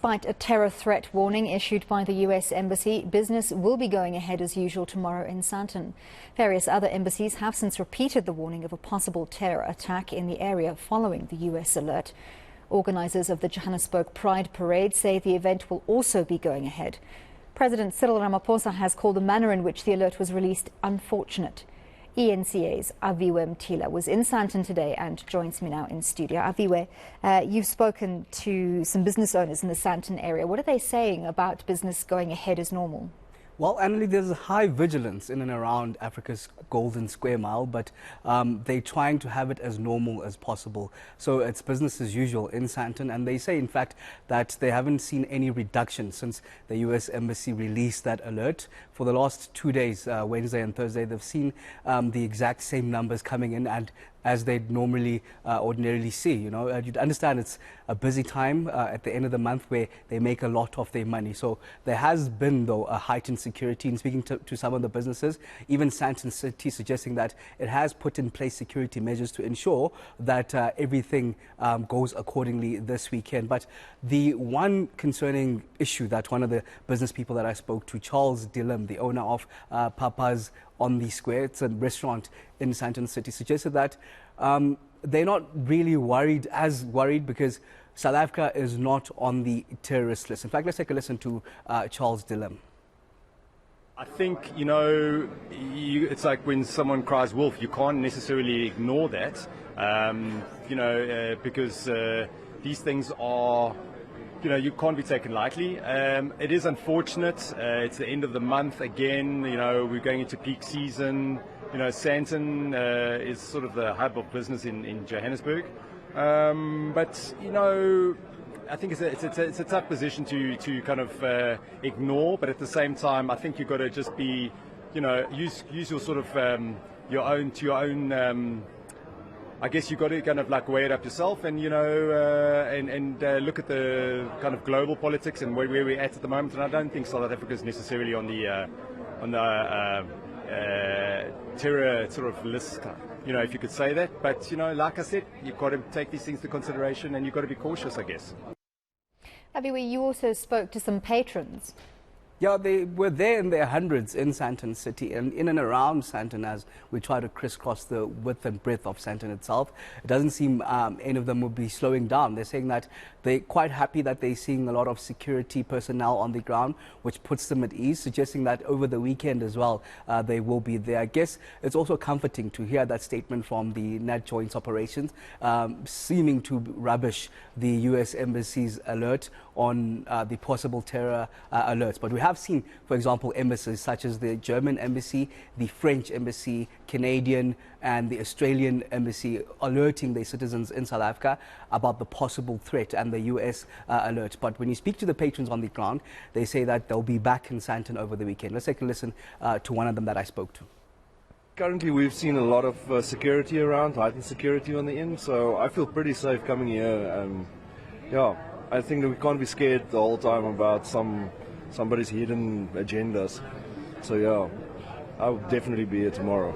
Despite a terror threat warning issued by the US Embassy, business will be going ahead as usual tomorrow in Sandton. Various other embassies have since repeated the warning of a possible terror attack in the area following the US alert. Organisers of the Johannesburg Pride Parade say the event will also be going ahead. President Cyril Ramaphosa has called the manner in which the alert was released unfortunate. eNCA's Aviwe Mtila was in Sandton today and joins me now in studio. Aviwe, you've spoken to some business owners in the Sandton area. What are they saying about business going ahead as normal? Well, Annalie, there's a high vigilance in and around Africa's Golden Square Mile, but they're trying to have it as normal as possible. So it's business as usual in Sandton, and they say, in fact, that they haven't seen any reduction since the U.S. Embassy released that alert. For the last 2 days, Wednesday and Thursday, they've seen the exact same numbers coming in, and as they normally ordinarily see. You know, you'd understand it's a busy time at the end of the month where they make a lot of their money. So there has been, though, a heightened security. In speaking to some of the businesses, even Sandton City suggesting that it has put in place security measures to ensure that everything goes accordingly this weekend. But the one concerning issue that one of the business people that I spoke to, Charles Dillon, the owner of Papa's on the Square, it's a restaurant in Sandton City, suggested that they're not really worried because South Africa is not on the terrorist list. In fact, let's take a listen to Charles Dillon. I think, you know, it's like when someone cries wolf, you can't necessarily ignore that, because these things are, you can't be taken lightly. It is unfortunate. It's the end of the month again. We're going into peak season. Sandton is sort of the hub of business in Johannesburg. But I think it's a tough position to kind of ignore. But at the same time, I think you've got to just be, use your sort of your own. I guess you've got to kind of like weigh it up yourself and, and look at the kind of global politics and where we're at the moment. And I don't think South Africa is necessarily on the terror sort of list, if you could say that. But, like I said, you've got to take these things into consideration and you've got to be cautious, I guess. Aviwe, you also spoke to some patrons. Yeah, they were there in their hundreds in Sandton City and in and around Sandton as we try to crisscross the width and breadth of Sandton itself. It doesn't seem any of them will be slowing down. They're saying that they're quite happy that they're seeing a lot of security personnel on the ground, which puts them at ease, suggesting that over the weekend as well, they will be there. I guess it's also comforting to hear that statement from the Nat Joint Operations, seeming to rubbish the U.S. Embassy's alert on the possible terror alerts. But we have seen, for example, embassies such as the German embassy, the French embassy, Canadian and the Australian embassy alerting their citizens in South Africa about the possible threat and the US alert. But when you speak to the patrons on the ground, they say that they'll be back in Sandton over the weekend. Let's take a listen to one of them that I spoke to. Currently, we've seen a lot of security around, heightened security on the inn, so I feel pretty safe coming here. Yeah, I think that we can't be scared the whole time about somebody's hidden agendas. So yeah, I'll definitely be here tomorrow.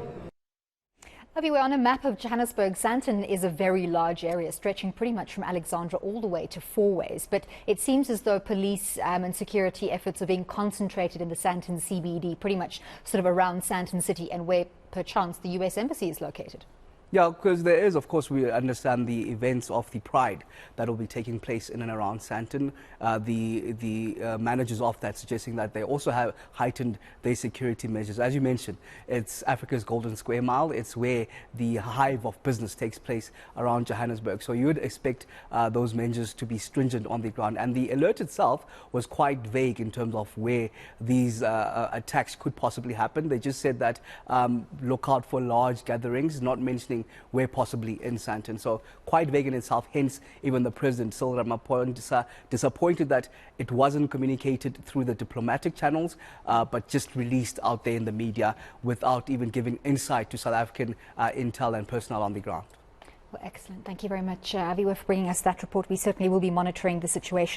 Aviwe, on a map of Johannesburg, Sandton is a very large area stretching pretty much from Alexandra all the way to Fourways. But it seems as though police and security efforts are being concentrated in the Sandton CBD, pretty much sort of around Sandton City and where perchance the US Embassy is located. Yeah, because there is, of course, we understand the events of the Pride that will be taking place in and around Sandton. The managers of that suggesting that they also have heightened their security measures. As you mentioned, it's Africa's Golden Square Mile. It's where the hive of business takes place around Johannesburg. So you would expect those measures to be stringent on the ground. And the alert itself was quite vague in terms of where these attacks could possibly happen. They just said that look out for large gatherings, not mentioning where possibly in Sandton. So quite vague in itself, hence even the President, Cyril Ramaphosa, disappointed that it wasn't communicated through the diplomatic channels, but just released out there in the media without even giving insight to South African intel and personnel on the ground. Well, excellent. Thank you very much, Aviwe, for bringing us that report. We certainly will be monitoring the situation.